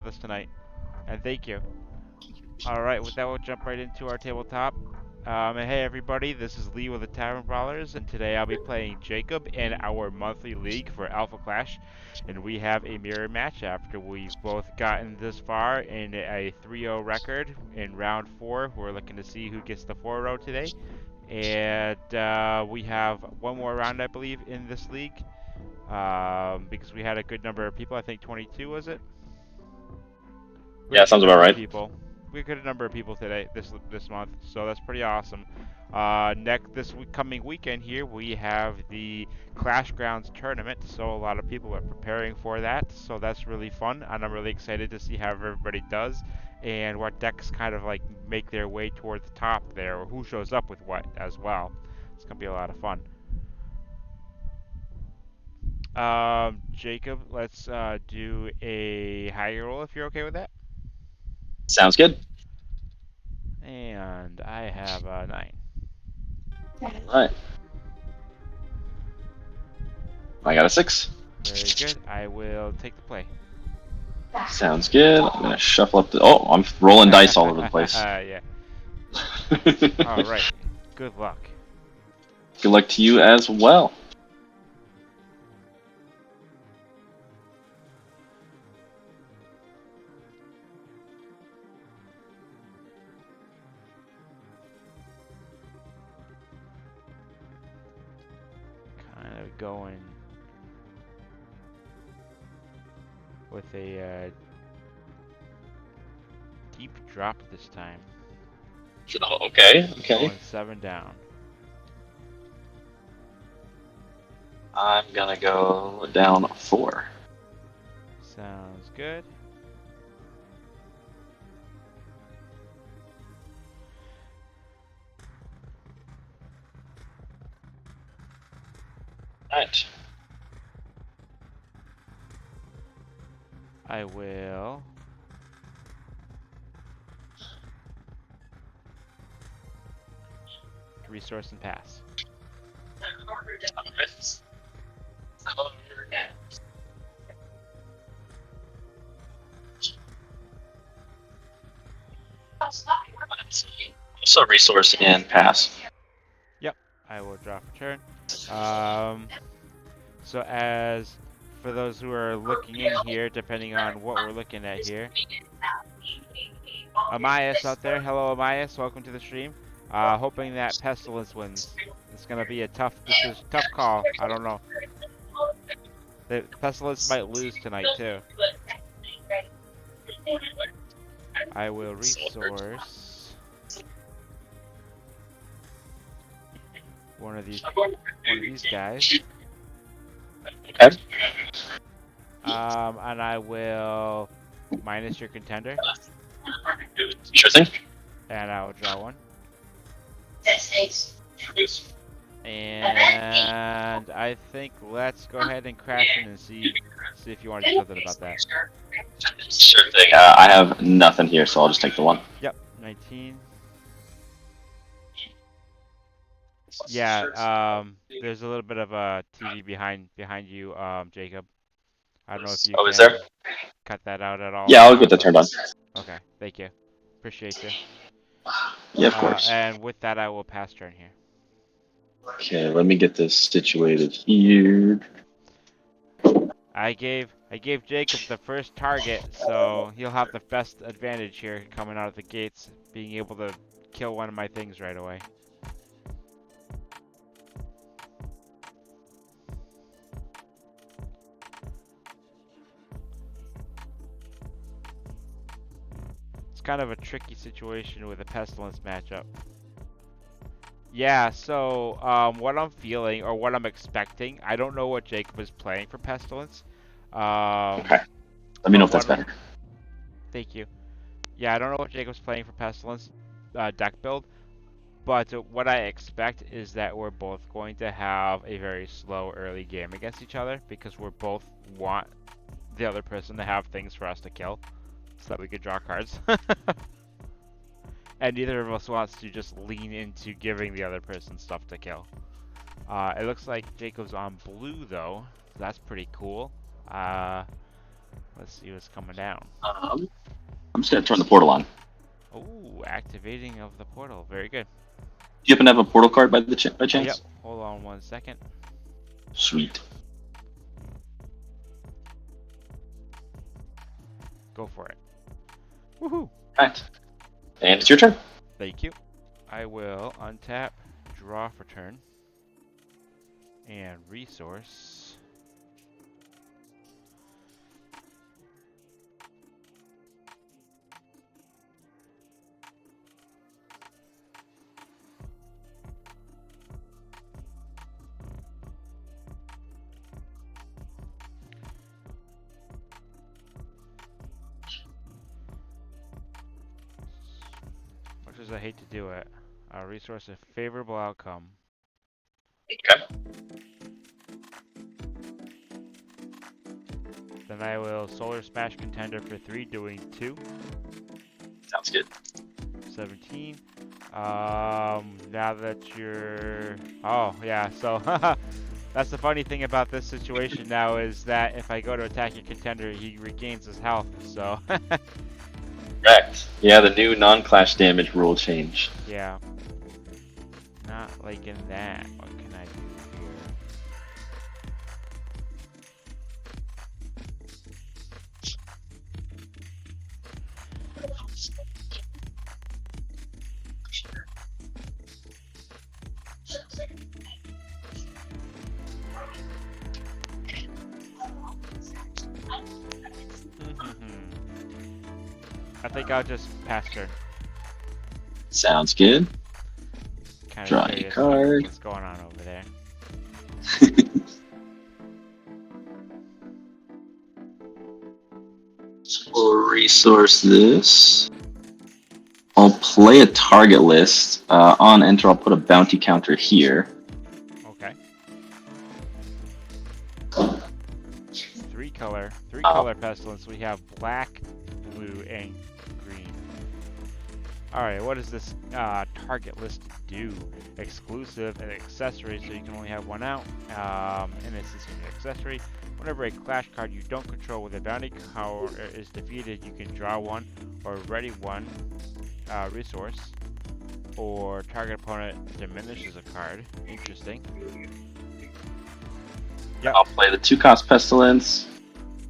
this tonight, and thank you. All right, with that, we'll jump right into our tabletop. And hey everybody, this is Lee with the Tavern Brawlers, and today I'll be playing Jacob in our monthly league for Alpha Clash, and we have a mirror match after we've both gotten this far in a 3-0 record in round 4. We're looking to see who gets the 4-0 today, and we have one more round, I believe, in this league, because we had a good number of people. I think 22 was it? We Yeah, had a good sounds about number of right. people. We had a good number of people today, this month, so that's pretty awesome. Coming weekend here, we have the Clash Grounds tournament, so a lot of people are preparing for that, so that's really fun, and I'm really excited to see how everybody does and what decks kind of like make their way toward the top there, or who shows up with what as well. It's gonna be a lot of fun. Jacob, let's do a high roll if you're okay with that. Sounds good. And I have a 9. All right. I got a 6. Very good. I will take the play. Sounds good. I'm gonna shuffle up the. Oh, I'm rolling dice all over the place. Yeah. All right. Good luck. Good luck to you as well. Kind of going with a deep drop this time. Okay. Going 7 down. I'm gonna go down 4. Sounds good. All right. I will resource and pass. So resource and pass. Yep. I will drop a turn. So as for those who are looking in here, depending on what we're looking at here, Amias out there, hello Amias, welcome to the stream. Hoping that Pestilence wins. It's gonna be a tough call. I don't know. The Pestilence might lose tonight too. I will resource one of these guys. Okay. And I will minus your contender. Sure thing. And I will draw one. And I think let's go ahead and crash in and see if you want to do something about that. Sure thing. I have nothing here, so I'll just take the 1. Yep, 19. Yeah, there's a little bit of a TV behind you, Jacob. I don't know if you Oh, can is there? cut that out at all. Yeah, I'll get that turned on. Okay, thank you. Appreciate you. Yeah, of course. And with that, I will pass turn here. Okay, let me get this situated here. I gave Jacob the first target, so he'll have the best advantage here coming out of the gates, being able to kill one of my things right away. It's kind of a tricky situation with a Pestilence matchup. Yeah, so what I'm feeling, or what I'm expecting, I don't know what Jacob is playing for Pestilence. Okay. Let me know if that's better. Thank you. Yeah, I don't know what Jacob's playing for Pestilence deck build, but what I expect is that we're both going to have a very slow early game against each other, because we're both want the other person to have things for us to kill, so that we could draw cards. And neither of us wants to just lean into giving the other person stuff to kill. It looks like Jacob's on blue though, so that's pretty cool. Let's see what's coming down. I'm just gonna turn the portal on. Oh, activating of the portal. Very good. Do you happen to have a portal card by Yep. chance? Hold on 1 second. Sweet. Go for it. Woohoo! Alright. And it's your turn. Thank you. I will untap, draw for turn, and resource. Much as I hate to do it, resource a favorable outcome. Okay. Then I will Solar Smash Contender for 3, doing 2. Sounds good. 17. Now that you're... Oh, yeah, so... That's the funny thing about this situation now is that if I go to attack your contender, he regains his health, so... Correct. Yeah, the new non-clash damage rule changed. Yeah. Not liking that. What can I do here? I think I'll just pass turn. Sounds good. Kind Draw of a curious card. what's going on over there. We'll resource this. I'll play a target list. On enter, I'll put a bounty counter here. Okay. Three color pestilence. We have black, blue, and green. Alright, what does this target list do? Exclusive and accessory, so you can only have one out. And this is an accessory. Whenever a clash card you don't control with a bounty counter is defeated, you can draw one or ready one resource. Or target opponent diminishes a card. Interesting. Yep. I'll play the 2-cost Pestilence.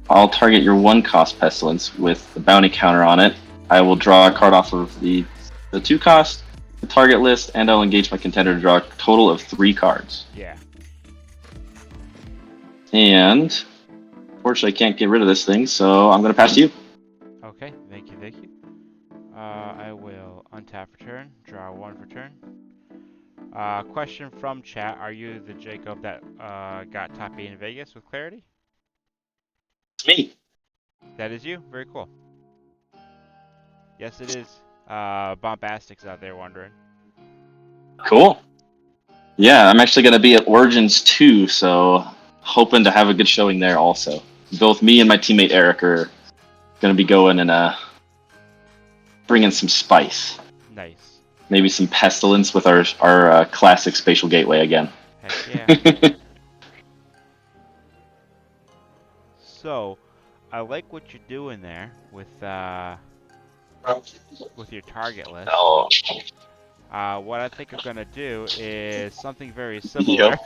I'll target your 1-cost Pestilence with the bounty counter on it. I will draw a card off of the 2-cost, the target list, and I'll engage my contender to draw a total of 3 cards. Yeah. And unfortunately, I can't get rid of this thing, so I'm going to pass to you. Okay, thank you. I will untap for turn, draw 1 for turn. Question from chat: are you the Jacob that got top 8 in Vegas with clarity? It's me. That is you. Very cool. Yes, it is. Bombastic's out there wondering. Cool. Yeah, I'm actually going to be at Origins 2, so hoping to have a good showing there also. Both me and my teammate Eric are going to be going and bringing some spice. Nice. Maybe some Pestilence with our classic Spatial Gateway again. Heck yeah. So, I like what you're doing there with your target list. Oh. What I think I'm gonna do is something very similar.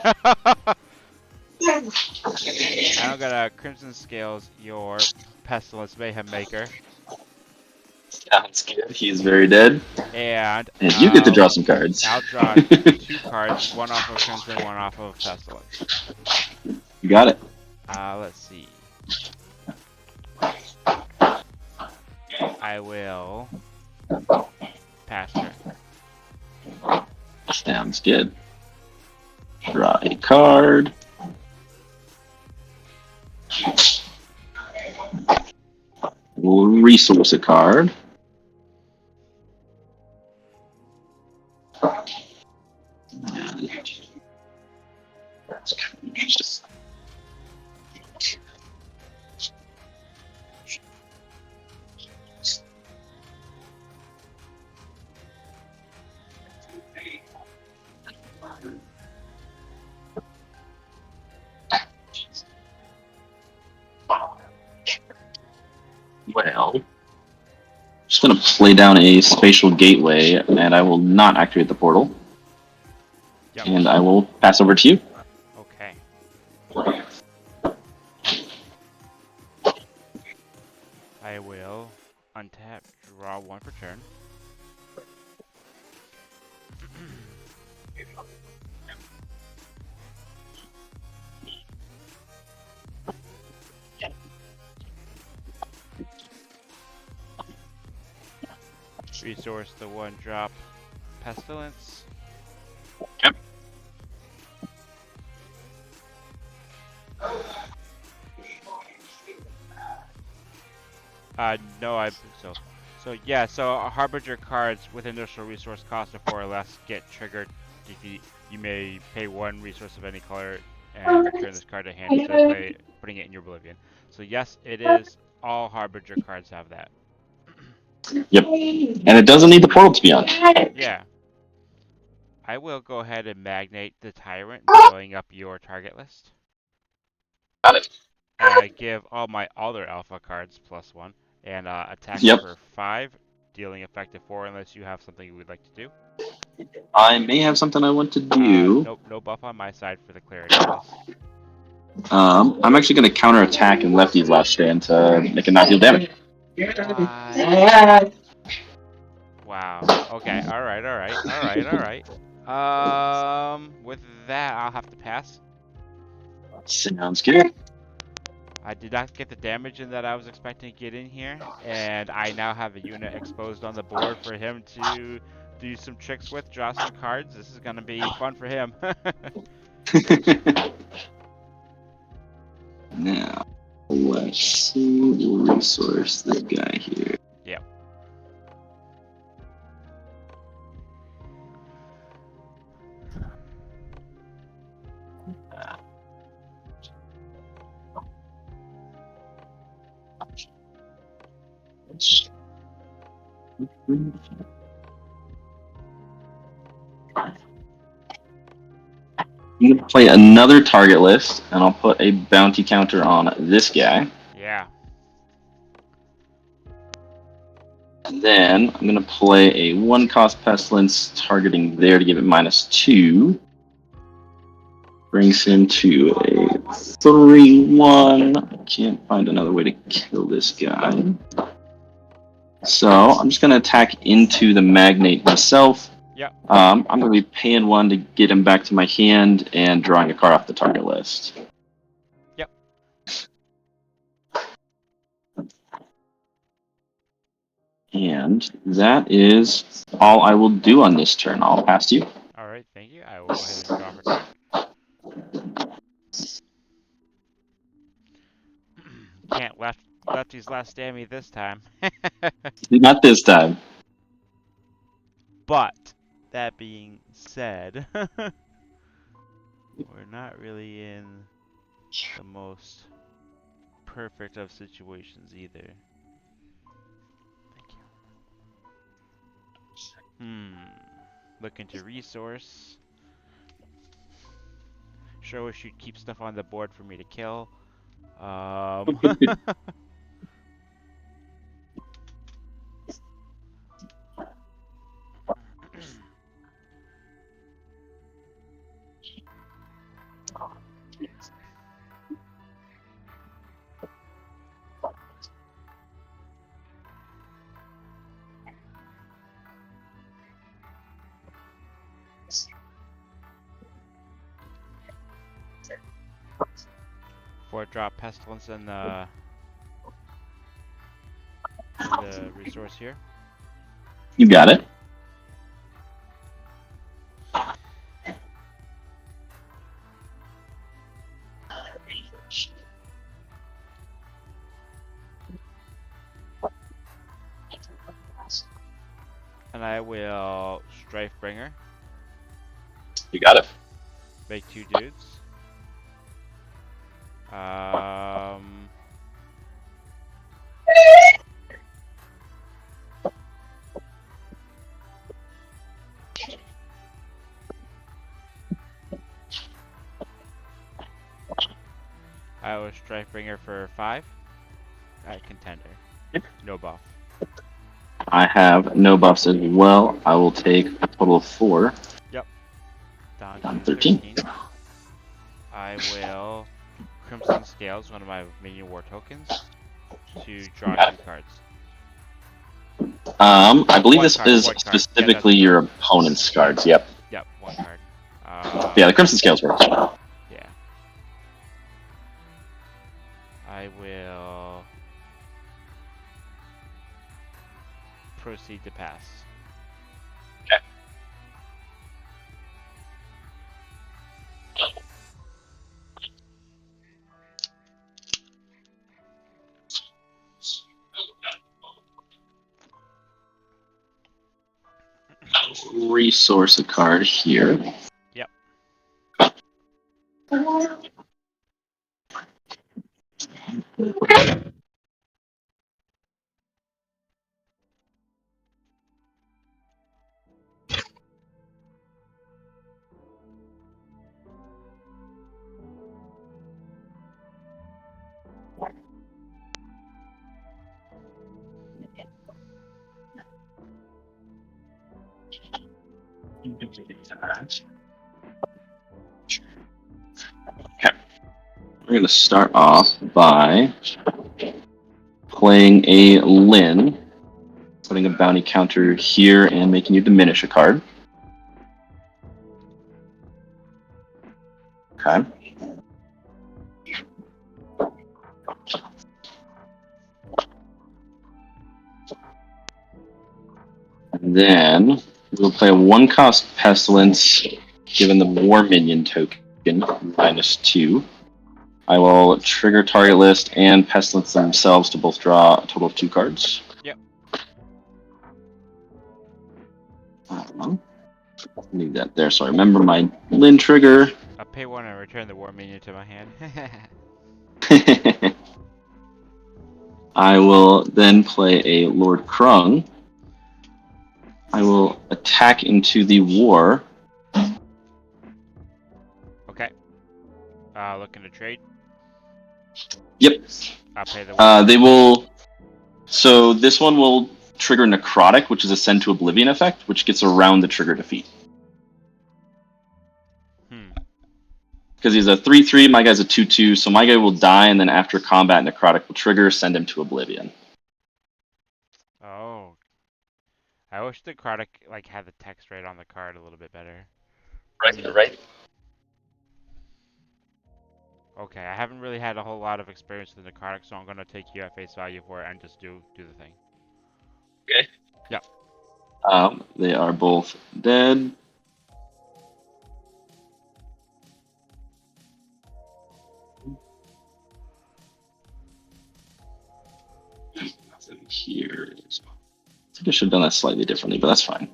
I'm gonna Crimson Scales your Pestilence Mayhem Maker. Sounds good. He's very dead. And you get to draw some cards. I'll draw 2 cards, one off of Crimson, one off of Pestilence. You got it. Let's see. I will pass turn. Sounds good. Draw a card. We'll resource a card. That's kind of interesting. just going to play down a spatial gateway, and I will not activate the portal. Yep. And I will pass over to you. Okay. I will untap, draw one per turn. Resource the one drop Pestilence. Yep. No, so yeah, so Harbinger cards with initial resource cost of 4 or less get triggered. You may pay 1 resource of any color and return this card to hand. Instead of putting it in your Oblivion. So yes, it is. All Harbinger cards have that. Yep. And it doesn't need the portal to be on. Yeah. I will go ahead and magnate the Tyrant, filling up your target list. Got it. Give all my other alpha cards +1 and attack Yep. for 5, dealing effective 4 unless you have something you would like to do. I may have something I want to do. Nope, no buff on my side for the clarity of this. I'm actually going to counter attack and Lefty's last stand to make it not deal damage. What? Wow. Okay. All right. With that, I'll have to pass. Sounds good. I did not get the damage in that I was expecting to get in here, and I now have a unit exposed on the board for him to do some tricks with, draw some cards. This is gonna be fun for him. Now, let's see. We'll resource this guy here. Yep. You can play another target list, and I'll put a bounty counter on this guy. Yeah. And then I'm going to play a 1-cost Pestilence targeting there to give it -2. Brings him to a 3-1. I can't find another way to kill this guy. So I'm just going to attack into the Magnate myself. Yep. I'm going to be paying 1 to get him back to my hand and drawing a card off the target list. Yep. And that is all I will do on this turn. I'll pass to you. All right. Thank you. I will go ahead and draw for turn. Can't lefty's last stand me this time. Not this time. But that being said, we're not really in the most perfect of situations either. Thank you. Looking to resource. Sure wish you'd keep stuff on the board for me to kill. For drop Pestilence in the resource here. You got it. And I will Strifebringer. You got it. Make 2 dudes. I will Strifebringer for 5 at Contender. Yep. No buff. I have no buffs as well. I will take a total of 4. Yep. Down Down to 13. 13. I will Crimson Scales, one of my minion war tokens, to draw Okay. 2 cards. I believe One this card, is one card. Yeah, that's specifically your correct. opponent's cards. Yep. Yep, 1 card. Yeah, the Crimson Scales works. Yeah. I will proceed to pass. Resource a card here. Yep. Okay. We're going to start off by playing a Lin, putting a bounty counter here and making you diminish a card. Okay. And then we'll play a 1-cost Pestilence, given the War Minion token, -2. I will trigger target list and Pestilence themselves to both draw a total of 2 cards. Yep. Leave that there so I remember my Lin trigger. I'll pay 1 and return the war minion to my hand. I will then play a Lord Krung. I will attack into the war. Okay. Looking to trade. Yep. I'll pay the 1. They will. So this one will trigger Necrotic, which is a Send to Oblivion effect, which gets around the trigger defeat. Because he's a 3/3, my guy's a 2/2, so my guy will die, and then after combat, Necrotic will trigger, send him to Oblivion. Oh. I wish the Necrotic like had the text right on the card a little bit better. Right. Okay, I haven't really had a whole lot of experience with the Necrotic, so I'm gonna take you at face value for it and just do the thing. Okay. Yep. They are both dead. Nothing here. I think I should have done that slightly differently, but that's fine.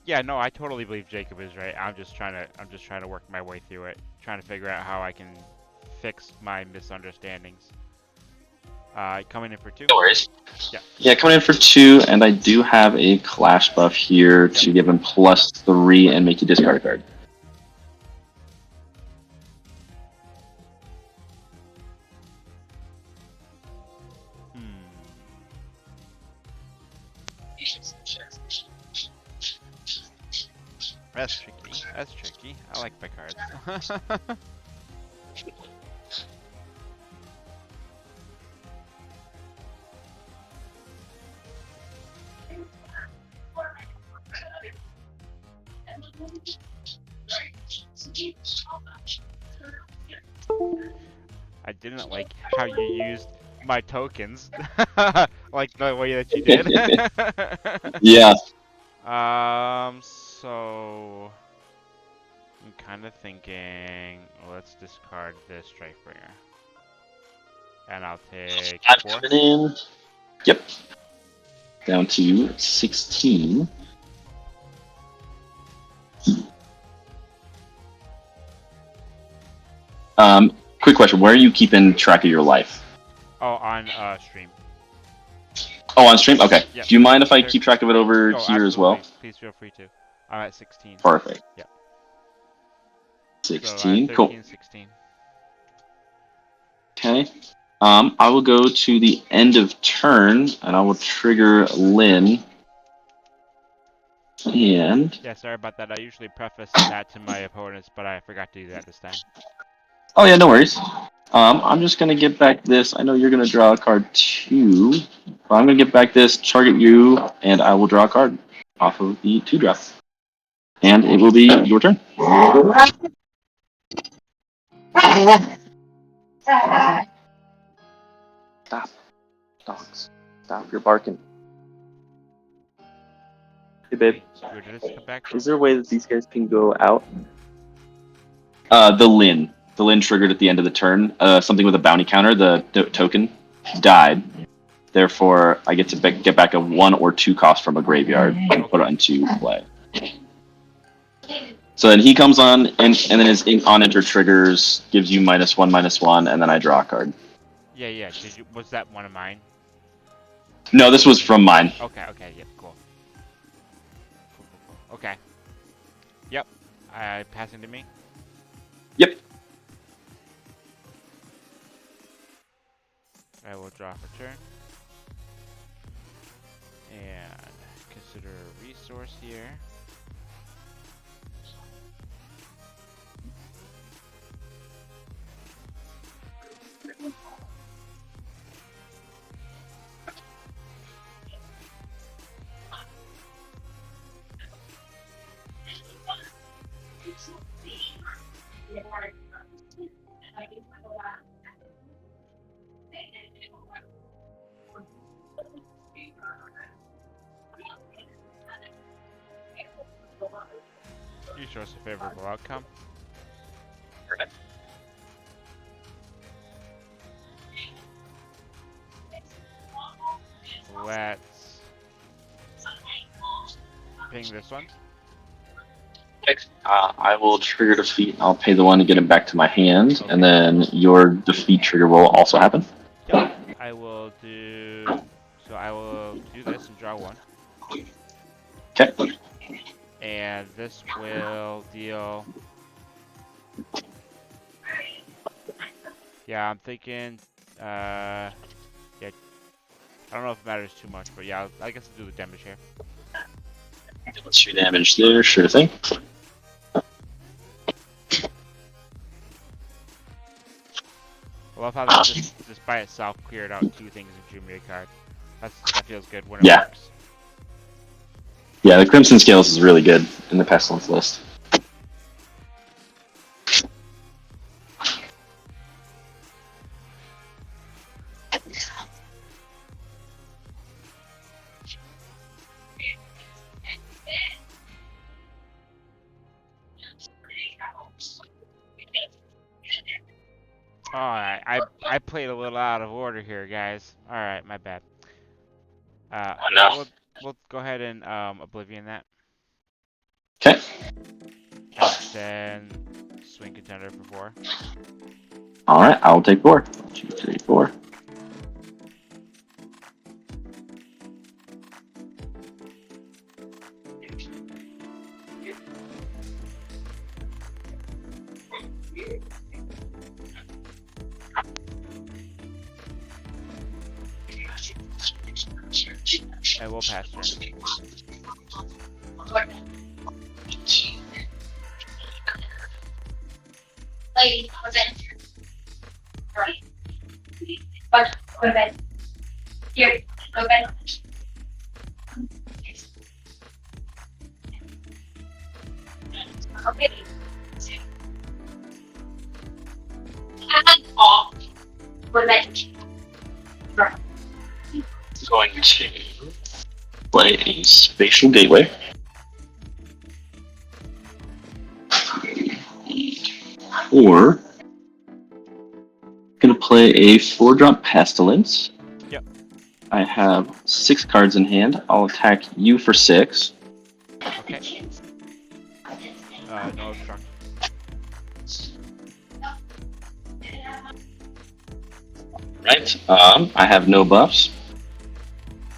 Yeah, no, I totally believe Jacob is right. I'm just trying to work my way through it, trying to figure out how I can fix my misunderstandings. Coming in for 2. No worries. Yeah. Yeah, coming in for 2, and I do have a Clash buff here to give him +3 and make you discard a card. That's tricky. That's tricky. I like my cards. I didn't like how you used my tokens, like the way that you did. Yeah. So I'm kind of thinking, let's discard this Strikebringer, and I'll take I'm 4. coming in. Yep. Down to 16. Quick question: where are you keeping track of your life? Oh, on stream. Oh, on stream. Okay. Yep. Do you mind if I keep track of it over Oh, here as well? absolutely. Please feel free to. I'm at 16. Perfect. Yep. 16. So 13, Cool. 16. Okay. I will go to the end of turn, and I will trigger Lynn. And Yeah, sorry about that. I usually preface that to my opponents, but I forgot to do that this time. oh yeah, no worries. I'm just gonna get back this. I know you're gonna draw a card too. But I'm gonna get back this, target you, and I will draw a card off of the 2 drop. And it will be your turn. Stop, dogs. Stop, you're barking. Hey, babe. Who did this come back Is from? there a way that these guys can go out? The Lin. The Lin triggered at the end of the turn. Something with a bounty counter, the token, died. Therefore, I get to get back a 1 or 2 cost from a graveyard and put it into play. So then he comes on, and then his on enter triggers, gives you -1/-1, and then I draw a card. Yeah, yeah. Was that one of mine? No, this was from mine. Okay, okay, yep, cool. Cool. Okay. Yep. Passing to me? Yep. I will draw for turn. And consider a resource here. You show us a favorable outcome. Let's ping this one. I will trigger defeat. I'll pay the 1 to get him back to my hand, Okay. and then your defeat trigger will also happen. Yep. I will do. So I will do this and draw 1. Okay. And this will deal. Yeah, I'm thinking. Yeah. I don't know if it matters too much, but yeah, I guess I'll do the damage here. Let's do damage there, sure thing. I love how that just by itself cleared out 2 things and drew me a card. That feels good when it Yeah. works. Yeah, the Crimson Scales is really good in the Pestilence list. Alright, I played a little out of order here, guys. Alright, my bad. No. We'll go ahead and Oblivion that. Okay. And then swing contender for 4. Alright, I will take 4. 2, 3, 4. I will pass turn. Lady, what's it? Alright. But, go to bed. Here, go to bed. Okay. Off. Go to bed. Right. Going to play a Spatial Gateway. Or gonna play a 4-drop Pestilence. Yep. I have 6 cards in hand. I'll attack you for 6. Okay. No obstruction. Right. I have no buffs.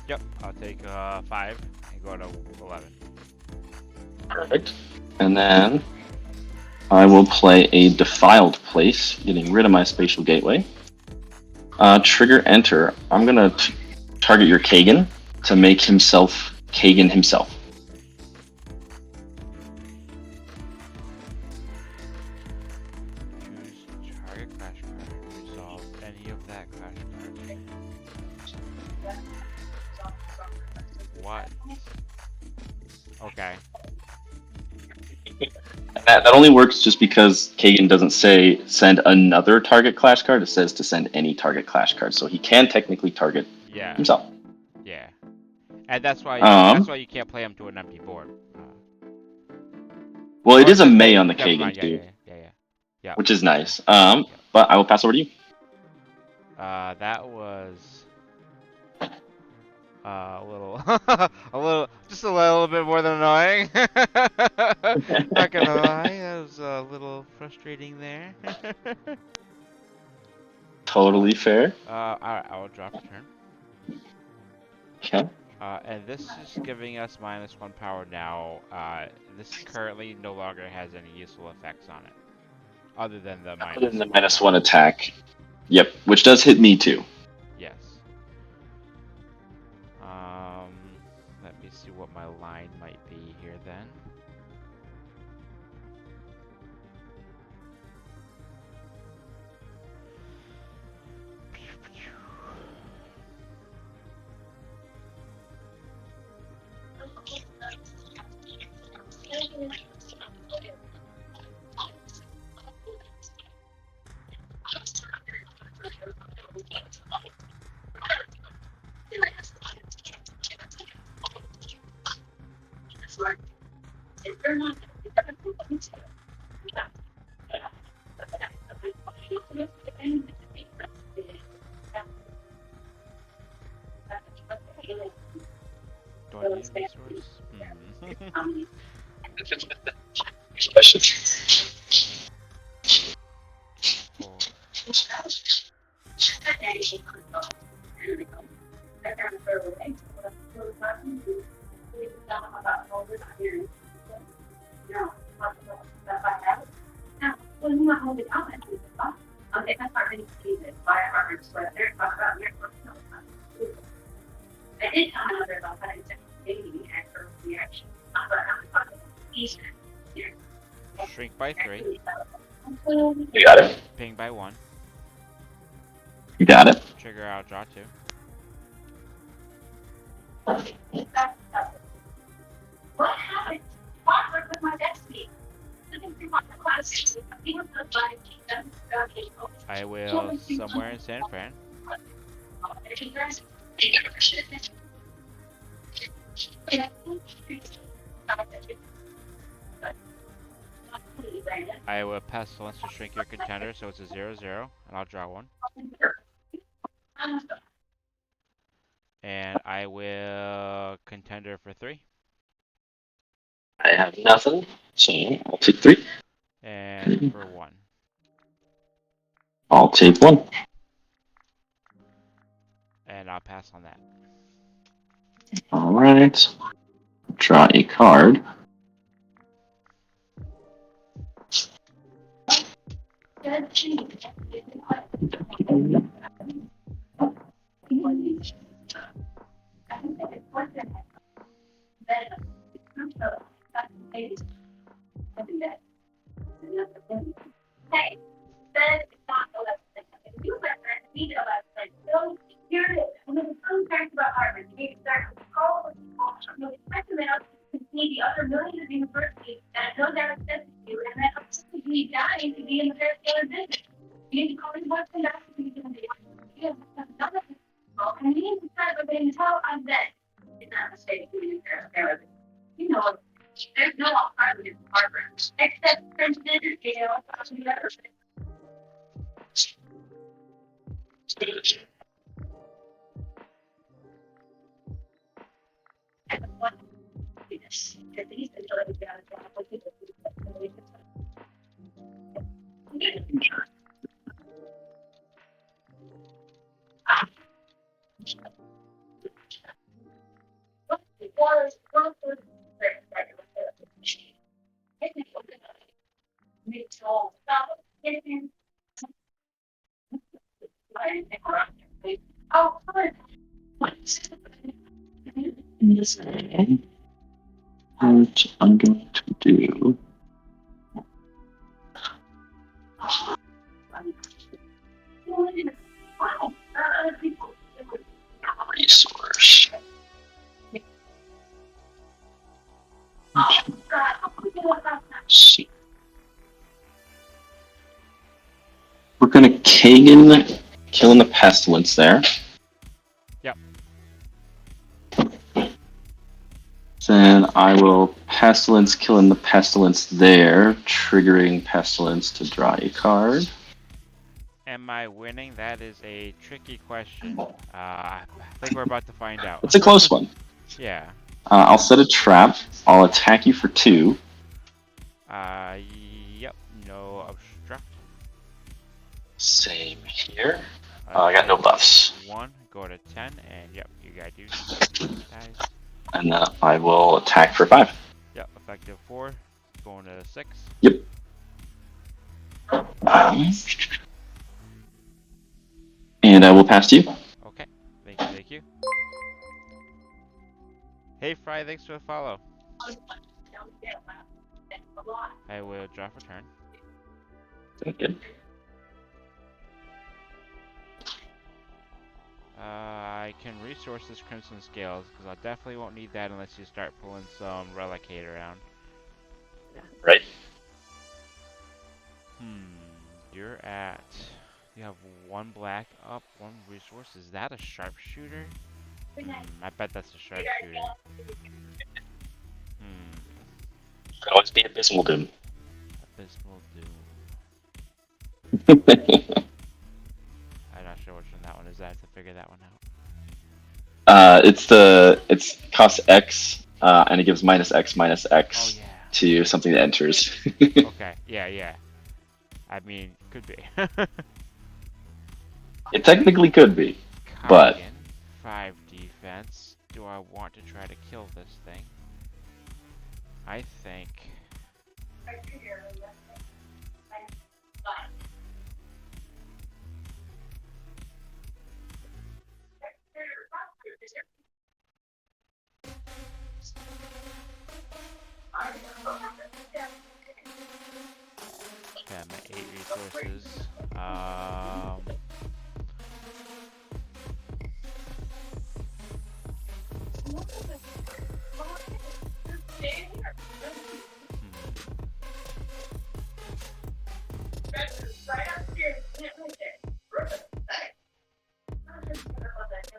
Yep. I'll take 5 and go to 11. Perfect. And then I will play a Defiled Place, getting rid of my Spatial Gateway. Trigger enter. I'm gonna target your Kagan to make himself Kagan himself. Choose target clash card. Resolve any of that clash card. What? Okay. That only works just because Kagan doesn't say send another target clash card. It says to send any target clash card, so he can technically target Yeah. himself. Yeah. And that's why Um, you can't play him to an empty board. well, it Or is a just May May. on the Never Kagan mind. Yeah, too, yeah, yeah, yeah. Yeah. which is nice. Yep. But I will pass over to you. That was a little, just a little bit more than annoying. Not gonna lie, that was a little frustrating there. Totally fair. I will drop a turn. Okay. And this is giving us -1 power now. This currently no longer has any useful effects on it, other than the Other than the -1 -1 power. attack. Yep, which does hit me too. Yes. Um, Let me see what my line might be here then. Do I need a resource? Cool. Shrink by 3. You got it. Ping by 1. You got it. Trigger out, draw 2. I will somewhere in San Fran. I will Pestilence to shrink your contender, so it's a 0/0, and I'll draw 1. And I will contender for 3. I have nothing, so I'll take 3. And for 1. I'll take 1. And I'll pass on that. Alright. Draw a card. Oh, What I'm going to do. Resource. See. We're gonna Kagan killing the pestilence there. Yep. Then I will pestilence killing the pestilence there, triggering pestilence to draw a card. Am I winning? That is a tricky question. I think we're about to find out. It's a close one. Yeah. I'll set a trap. I'll attack you for 2. Uh, yep. No obstruct. Same here. I got no Attack buffs. 1, go to 10, and yep, you got you. Nice. And then I will attack for 5. Yep, effective 4, going to 6. Yep. And I will pass to you. Okay, thank you, thank you. Hey Fry, thanks for the follow. I will draw for turn. Good. I can resource this Crimson Scales, because I definitely won't need that unless you start pulling some Relicate around. Right. You're at... You have 1 black up, 1 resource. Is that a sharpshooter? I bet that's a sharpshooter. Could always be Abysmal Doom. Abysmal Doom. I'm not sure which one that one is. I have to figure that one out. It's cost X, and it gives -X Oh yeah. to something that enters. Okay. Yeah. I mean, could be. It technically could be, but Kagan, 5 defense. Do I want to try to kill this thing? I think. Okay, I'm at 8 resources.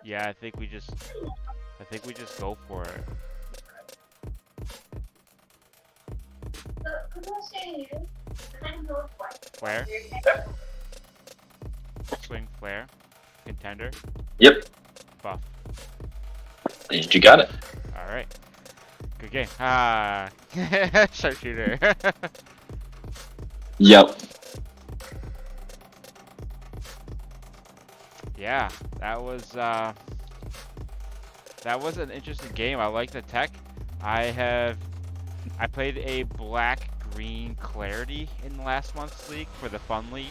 Yeah, I think we just go for it. Flare. Swing flare. Contender. yep, Buff. and you got it. Alright. Good game. Sharpshooter. Yep. Yeah, that was an interesting game. I like the tech. I played a black-green clarity in last month's league for the fun league,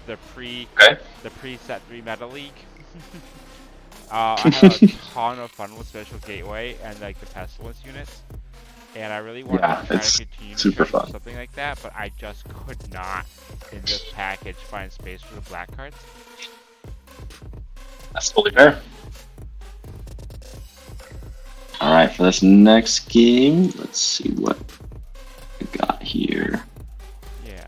the preset 3 meta league. I had a ton of fun with Special Gateway and like the Pestilence units, and I really wanted to try to continue to super try fun. something like that, but I just could not in this package find space for the black cards. That's totally fair. Alright, for this next game, let's see what I got here. Yeah.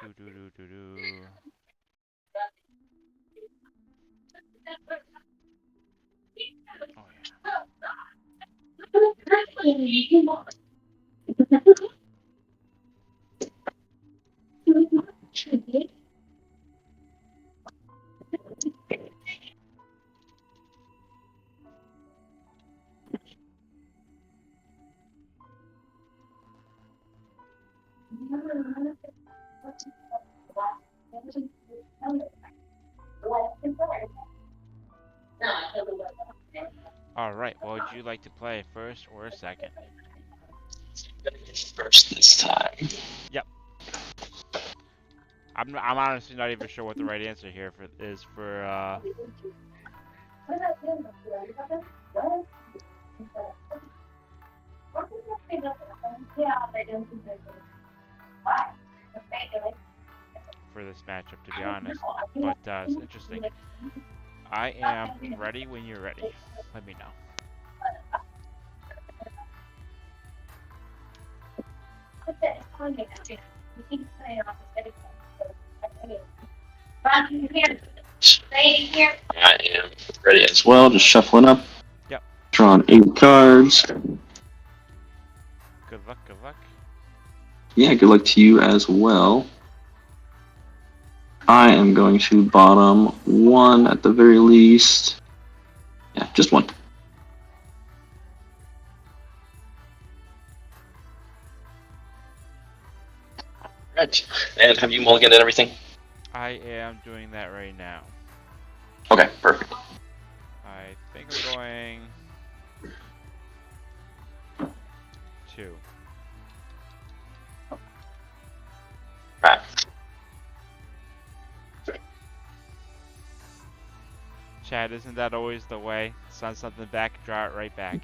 And do. Oh right. What would you like to play, first or second? First this time. Yep. I'm honestly not even sure what the right answer here is for for this matchup, to be honest. But it's interesting. I am ready when you're ready. Let me know. I am ready as well. Just shuffling up. Yep. Drawn 8 cards. Good luck. Good luck. Yeah, good luck to you as well. I am going to bottom 1 at the very least. Yeah, just 1. Right. And have you mulliganed everything? I am doing that right now. Okay, perfect. I think I'm going 2. Right. Chad, isn't that always the way? Send something back, draw it right back.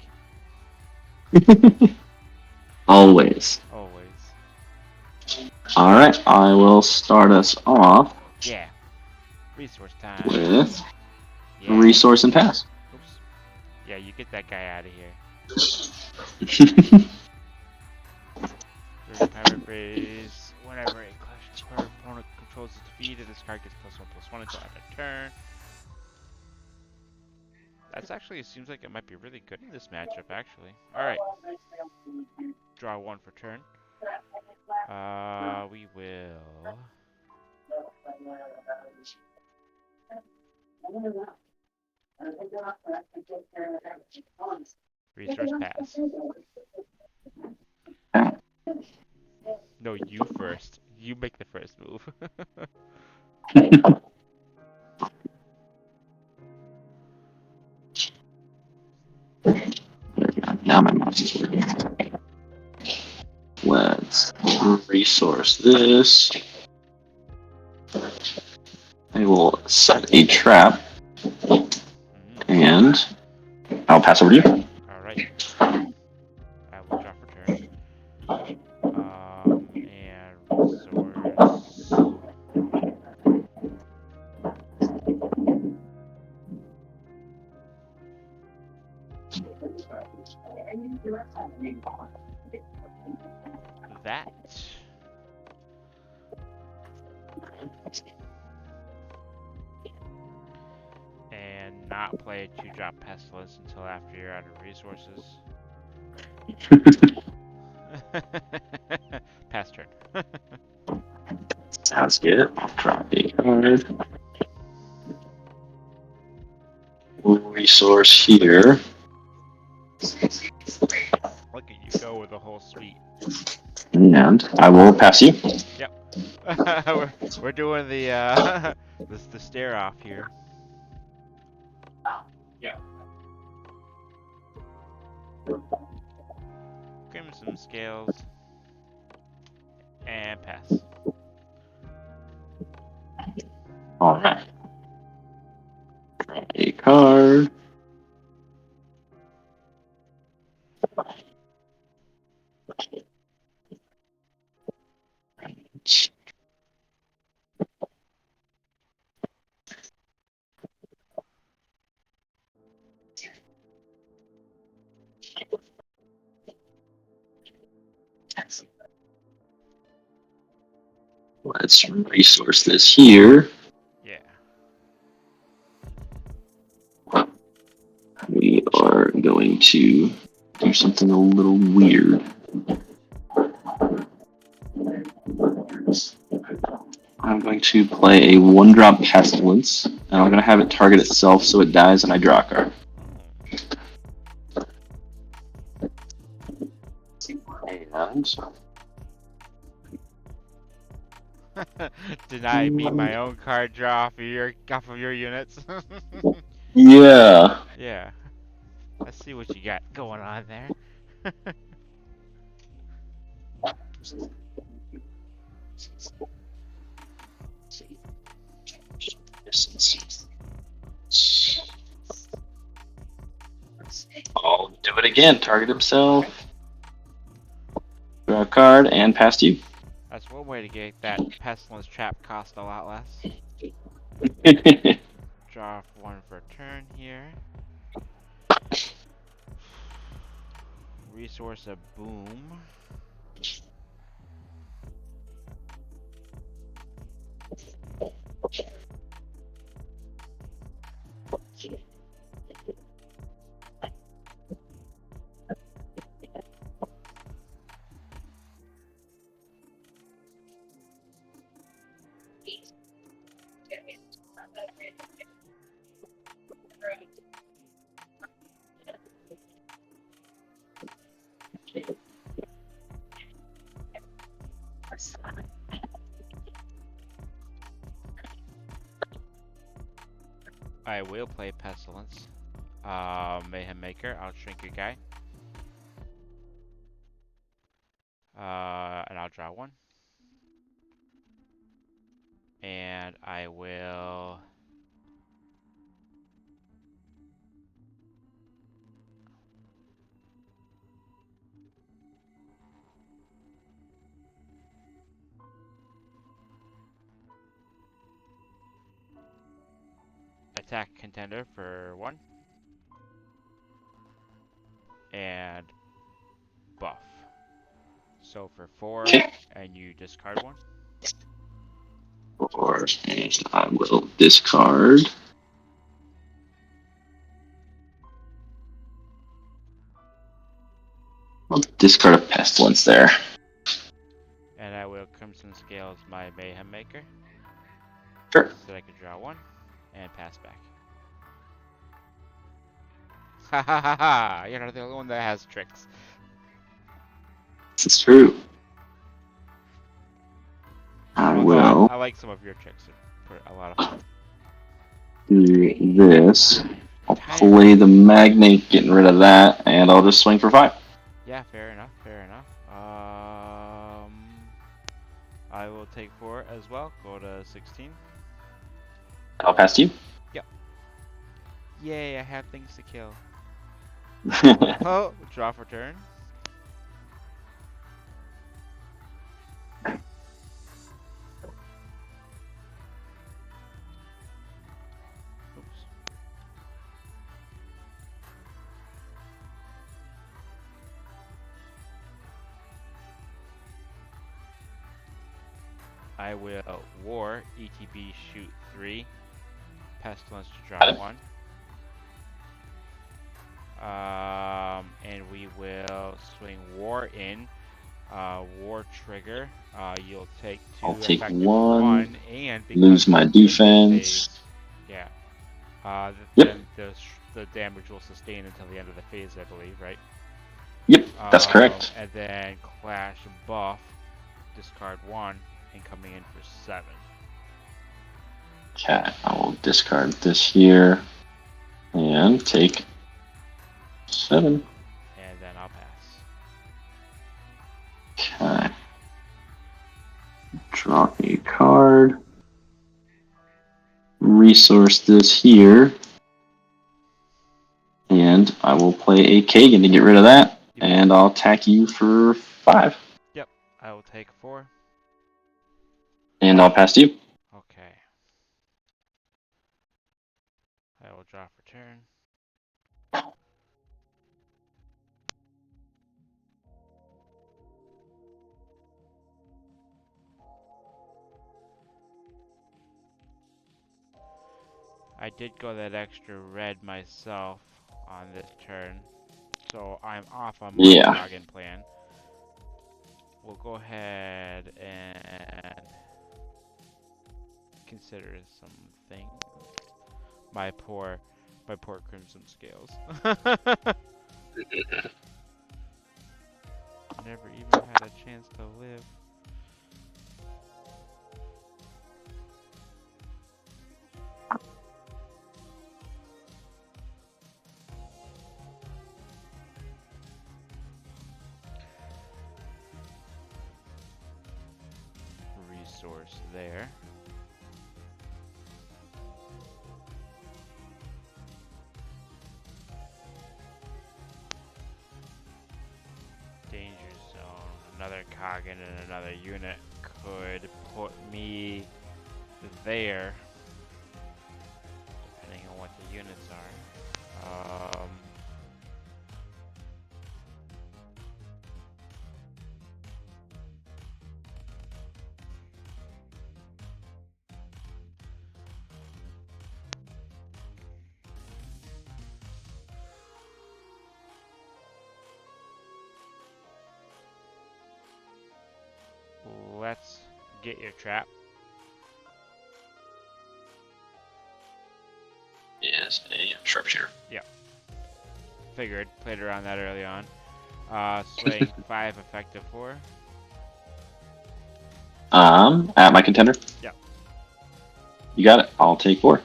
Always. Always. Alright, I will start us off Yeah. Resource time. with Yeah. resource and pass. Oops. Yeah, you get that guy out of here. During pirate phase, whenever a clash card opponent controls is defeated, this card gets +1/+1 until end of turn. That's actually, it seems like it might be really good in this matchup, actually. Alright. Draw 1 for turn. We will... Resource pass. No, you first. You make the first move. Now my mouse is working. Let's resource this. I will set a trap, and I'll pass over to you. Alright. I will draw for turn. And resource. That. And not play a 2-drop Pestilence until after you're out of resources. Pass turn. Sounds good. Drop a card. Resource here. Look at you go with a whole suite. And I will pass you. Yep. we're doing the the stare off here. Yeah. Give him some scales. And pass. Alright. Draw a card. Let's resource this here. Yeah. We are going to do something a little weird. I'm going to play a 1-drop Pestilence, and I'm going to have it target itself so it dies and I draw a card. And Did I beat my own card draw off of your units? yeah. Yeah. Let's see what you got going on there. I'll do it again. Target himself. Draw a card and pass to you. That's one way to get that pestilence trap cost a lot less. Draw one for a turn here. Resource a boom. I will play Pestilence. Mayhem Maker, I'll shrink your guy. And I'll draw one. And I will... attack contender for one. And buff. So for 4, Okay. and you discard one. 4, and I will discard. I'll discard a pestilence there. And I will Crimson Scales my Mayhem Maker. Sure. So that I can draw one and pass back. Ha ha ha ha! You're not the only one that has tricks. This is true. I will I like some of your tricks. They're a lot of fun. do this. I'll Time. play the Magnate, getting rid of that, and I'll just swing for 5. Yeah, fair enough, fair enough. I will take 4 as well. Go to 16. I'll pass to you. Yep. Yay, I have things to kill. Oh, draw for turn. Oops. I will War, ETB, shoot 3. Pestilence to draw 1. And we will swing War in. War trigger. You'll take 2 I'll take effective 1, and lose my defense. phase, yeah. Yep. Then the damage will sustain until the end of the phase, I believe, right? Yep, that's correct. And then Clash buff, discard 1, and coming in for 7. Okay, I will discard this here and take 7. And then I'll pass. Okay. Draw a card. Resource this here. And I will play a Kagan to get rid of that. Yep. And I'll attack you for 5. Yep, I will take 4. And I'll pass to you. Okay. I will draw for turn. I did go that extra red myself on this turn, so I'm off on my noggin plan. We'll go ahead and consider something. My poor Crimson Scales. Never even had a chance to live. resource there. Danger zone. Another Coggin and another unit could put me there, depending on what the units are. Let's get your trap. Is a sharpshooter. Figured. Played around that early on. Swing 5, effective 4. At my contender. Yep. You got it. I'll take 4.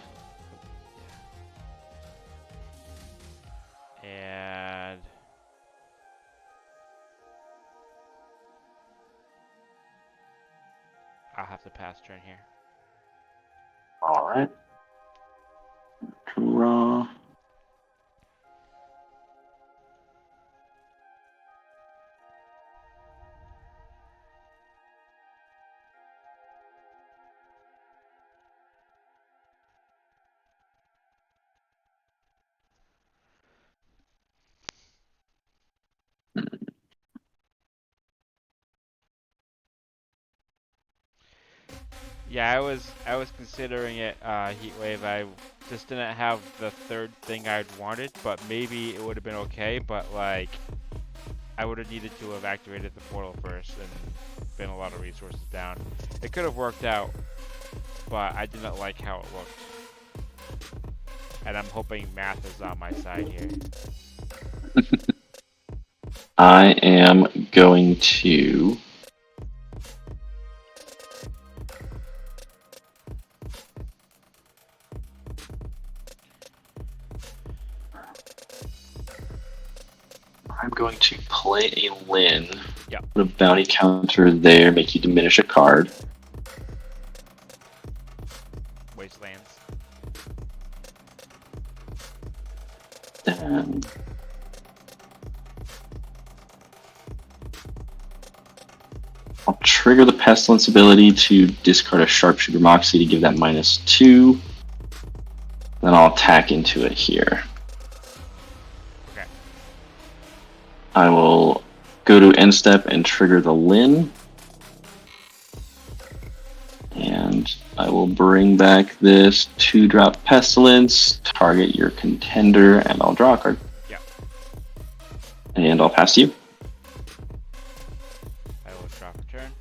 And I'll have to pass turn here. All right. Draw. Yeah, I was considering it heat wave. I just didn't have the third thing I'd wanted, but maybe it would have been okay. But like, I would have needed to have activated the portal first and been a lot of resources down. It could have worked out, but I didn't like how it looked. And I'm hoping math is on my side here. I am going to play a Lin. Yeah. Put a bounty counter there, make you diminish a card. Wastelands. And I'll trigger the Pestilence ability to discard a Sharpshooter Moxie to give that -2. Then I'll attack into it here. Okay. I will go to end step and trigger the Lin. And I will bring back this 2-drop Pestilence, target your contender, and I'll draw a card. Yeah. And I'll pass to you. I will drop a turn.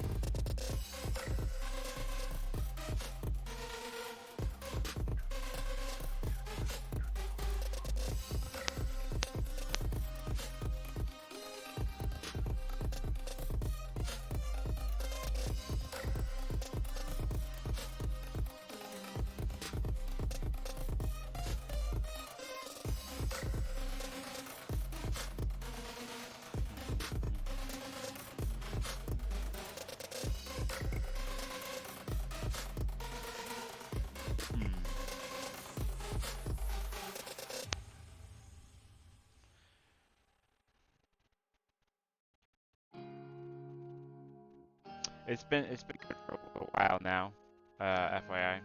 It's been good for a while now. FYI.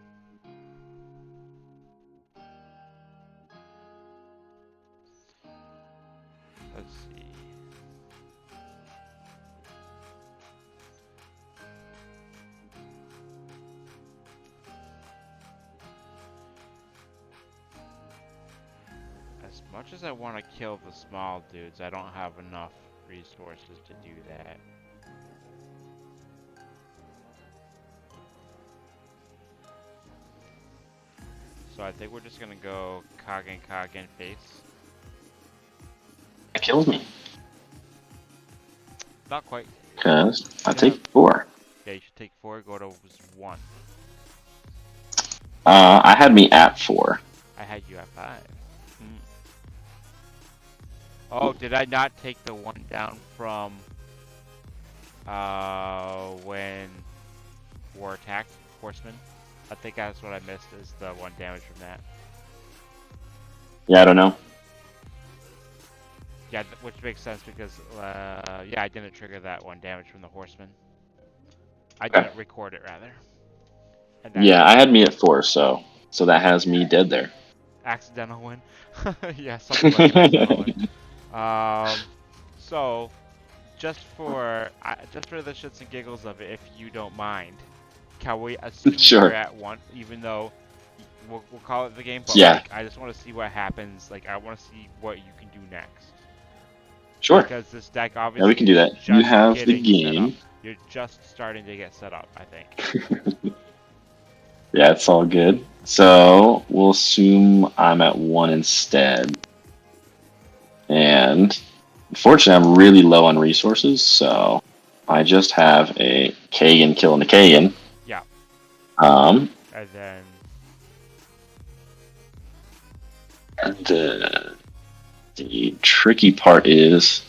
Let's see. As much as I want to kill the small dudes, I don't have enough resources to do that. So I think we're just gonna go Coggin face. That kills me. Not quite. Because I Yeah. take 4. Yeah, you should take 4, go to 1. I had me at 4. I had you at 5. Oh, did I not take the 1 down from when war attacked horseman. I think that's what I missed is the 1 damage from that. Yeah, I don't know. Yeah, which makes sense because yeah, I didn't trigger that 1 damage from the horseman. I Okay. didn't record it rather. And that Yeah, I had me at 4, so that has me dead there. accidental win. Yeah, something like an accidental win. So just for the shits and giggles of it, if you don't mind, can we assume you're Sure. at 1, even though we'll call it the game, but Yeah. like I just want to see what happens. Like I want to see what you can do next. Sure. Because this deck Yeah, obviously we can do is that. just You have the getting set up. game. You're just starting to get set up, I think. Yeah, it's all good. So we'll assume I'm at 1 instead. And unfortunately, I'm really low on resources, so I just have a Kagan killing a Kagan. Yeah. And then the tricky part is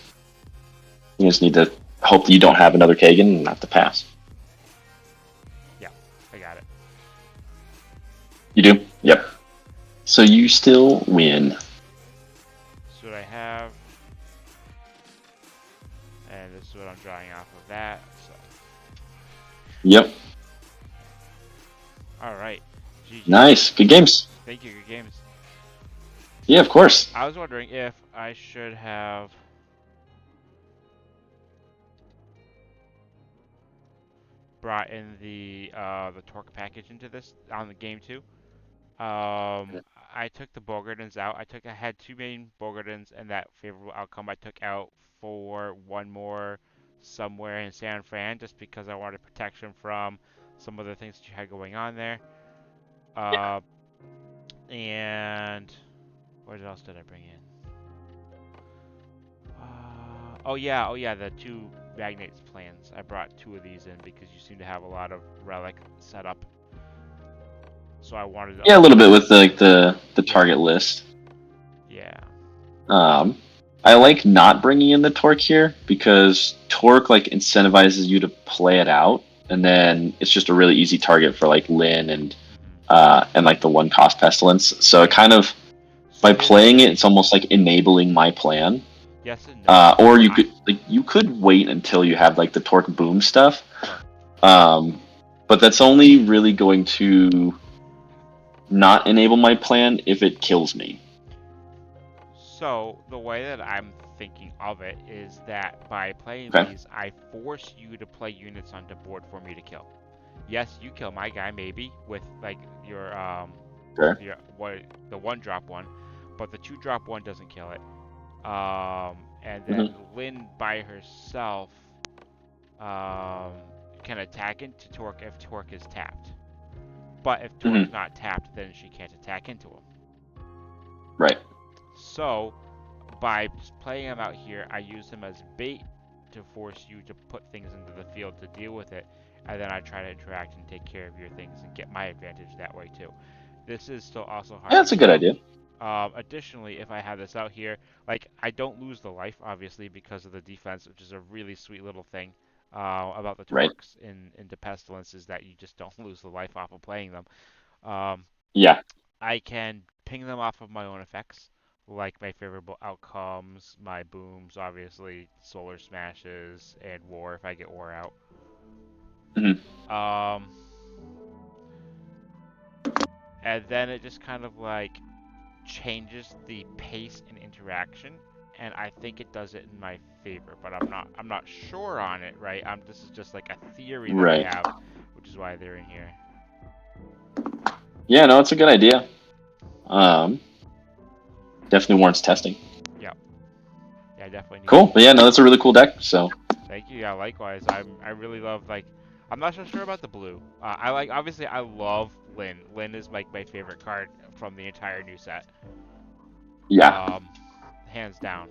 you just need to hope that you don't have another Kagan and not to pass. yeah, I got it. You do? Yep. So you still win. This is what I have. And this is what I'm drawing off of that. So. Yep. Alright. GG. Nice. Good games. Thank you, good games. Yeah, of course. I was wondering if I should have brought in the torque package into this on the game too. I took the Bogartons out. I had 2 main Bogartons, and that favorable outcome I took out for 1 more somewhere in San Fran, just because I wanted protection from some of the things that you had going on there. And what else did I bring in? Oh yeah, the 2 Magnates plans. I brought 2 of these in because you seem to have a lot of relic set up. So I wanted to. Yeah, a little bit with the target list. Yeah. I like not bringing in the torque here because torque like incentivizes you to play it out, and then it's just a really easy target for like Lin and like the 1 cost pestilence. So it kind of by playing it, it's almost like enabling my plan. Yes and no. Or you could wait until you have like the torque boom stuff. Sure. But that's only really going to not enable my plan if it kills me. So the way that I'm thinking of it is that by playing Okay. these, I force you to play units onto board for me to kill. Yes, you kill my guy maybe with like your Sure. the 1-drop one, but the 2-drop one doesn't kill it. And then Lin by herself can attack into Torque if Torque is tapped. But if Torque's not tapped, then she can't attack into him. Right. So, by playing him out here, I use him as bait to force you to put things into the field to deal with it, and then I try to interact and take care of your things and get my advantage that way too. This is still also hard. Yeah, that's a good idea. Additionally, if I have this out here, like I don't lose the life obviously because of the defense, which is a really sweet little thing about the Torques into Pestilence is that you just don't lose the life off of playing them. Yeah. I can ping them off of my own effects, like my favorable outcomes, my booms, obviously, solar smashes, and war if I get war out. And then it just kind of like changes the pace and interaction, and I think it does it in my favor, but I'm not sure on it, right? This is just like a theory that I have, which is why they're in here. Yeah, no, it's a good idea. Definitely warrants testing. Yeah, definitely. Cool, but yeah, no, that's a really cool deck. So thank you. Yeah, likewise. I really love like. I'm not so sure about the blue. Obviously I love Lin. Lin is like my favorite card from the entire new set. Yeah. Hands down.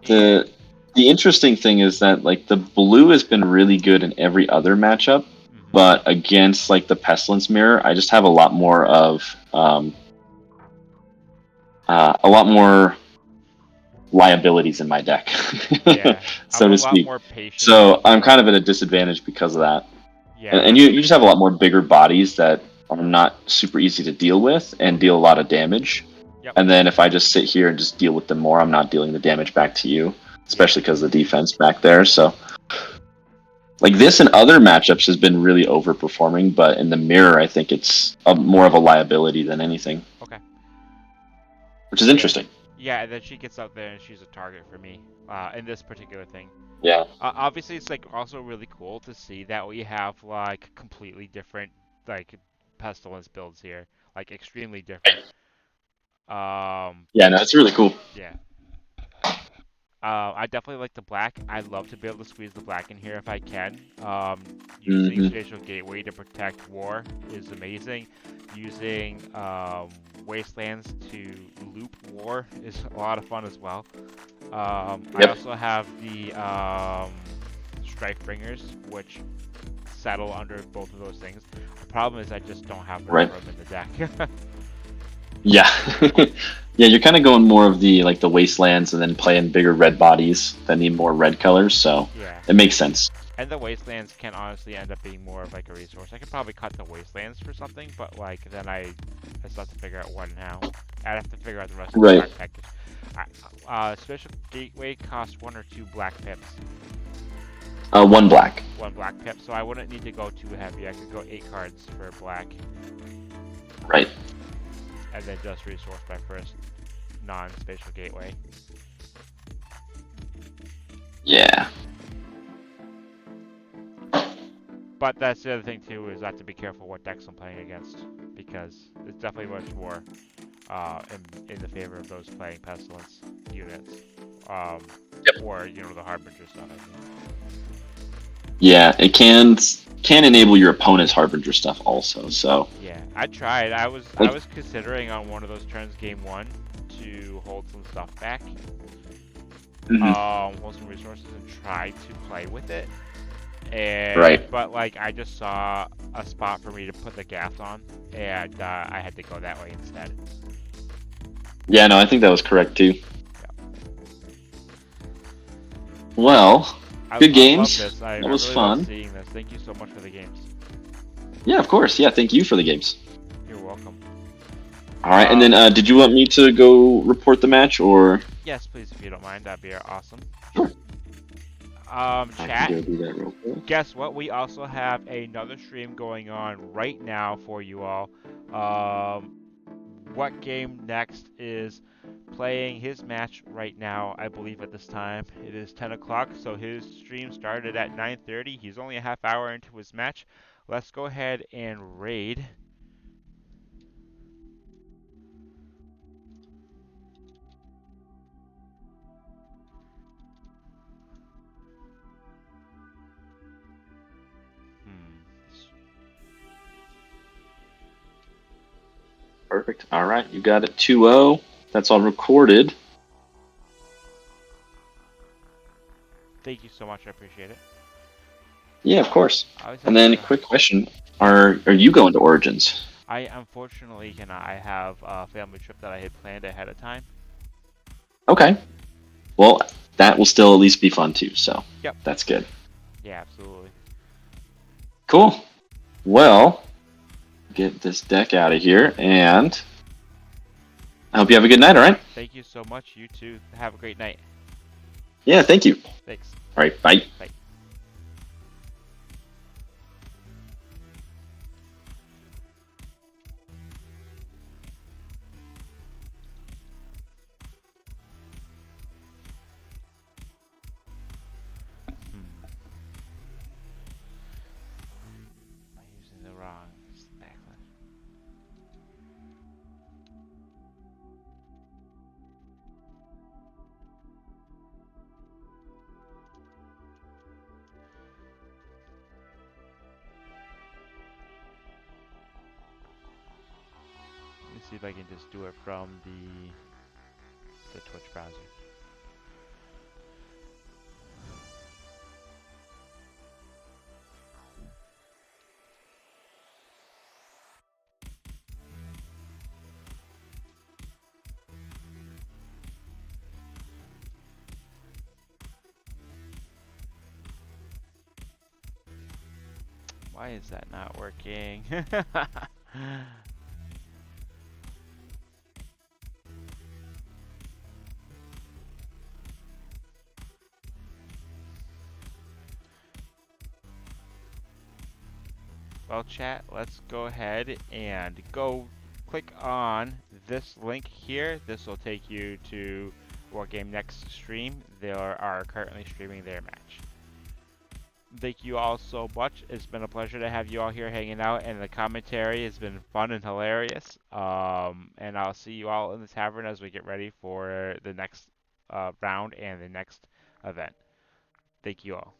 The interesting thing is that like the blue has been really good in every other matchup, but against like the Pestilence Mirror, I just have a lot more of liabilities in my deck, yeah, so I'm to a lot speak. more patient. So I'm kind of at a disadvantage because of that. Yeah, And you just have a lot more bigger bodies that are not super easy to deal with and deal a lot of damage. yep, And then if I just sit here and just deal with them more, I'm not dealing the damage back to you, yeah, especially because of the defense back there. So, like this and other matchups has been really overperforming, but in the mirror, I think it's more of a liability than anything, okay, which is yeah, interesting. yeah. And then she gets out there and she's a target for me in this particular thing. Yeah. Obviously, it's like also really cool to see that we have like completely different like pestilence builds here, like extremely different. Yeah, no, it's really cool. Yeah. I definitely like the black. I love to be able to squeeze the black in here if I can. Using Hmm. Spatial Gateway to protect war is amazing. Using Wastelands to loop war is a lot of fun as well. I Yep. also have the Strife Bringers, which settle under both of those things. The problem is I just don't have enough Right. room in the deck. Yeah. Yeah, you're kind of going more of the like the wastelands and then playing bigger red bodies that need more red colors, so Yeah. it makes sense. And the Wastelands can honestly end up being more of like a resource. I could probably cut the Wastelands for something, but like then I still have to figure out what and how. I'd have to figure out the rest of the Right. card package. Special Gateway costs 1 or 2 black pips. One black. 1 black pip, so I wouldn't need to go too heavy. I could go 8 cards for black, Right. and then just resource my first non-spatial gateway. Yeah. But that's the other thing too, is I have to be careful what decks I'm playing against, because it's definitely much more in the favor of those playing Pestilence units. Or, you know, the Harbinger stuff, I mean. Yeah, it can enable your opponent's harbinger stuff also. So Yeah, I tried. I was considering on one of those turns, game 1, to hold some stuff back. Hold some resources and try to play with it. And Right. but like I just saw a spot for me to put the gas on, and I had to go that way instead. Yeah, no, I think that was correct too. Yeah. Well, good I love games. this. I That was really love fun. seeing this. Thank you so much for the games. Yeah, of course. Yeah, thank you for the games. You're welcome. All right, and then did you want me to go report the match or? Yes, please, if you don't mind, that'd be awesome. Sure. I Chat. can go do that real quick. Guess what? We also have another stream going on right now for you all. What game next is playing his match right now? I believe at this time it is 10 o'clock, so his stream started at 9:30. He's only a half hour into his match. Let's go ahead and raid. Perfect. All right, you got it 2-0. That's all recorded. Thank you so much. I appreciate it. Yeah, of course. I always have And then, to. quick question: Are you going to Origins? I unfortunately cannot. I have a family trip that I had planned ahead of time. Okay. Well, that will still at least be fun too. So Yep. that's good. Yeah, absolutely. Cool. Well, get this deck out of here, and I hope you have a good night. All right. Thank you so much. You too. Have a great night. Yeah. Thank you. Thanks. All right. Bye. Bye. Am I using the wrong backlash? Let me see if I can just do it from the Twitch browser. Why is that not working? Well, chat, let's go ahead and go click on this link here. This will take you to Wargame Next stream. They are currently streaming their match. Thank you all so much. It's been a pleasure to have you all here hanging out, and the commentary has been fun and hilarious. And I'll see you all in the tavern as we get ready for the next round and the next event. Thank you all.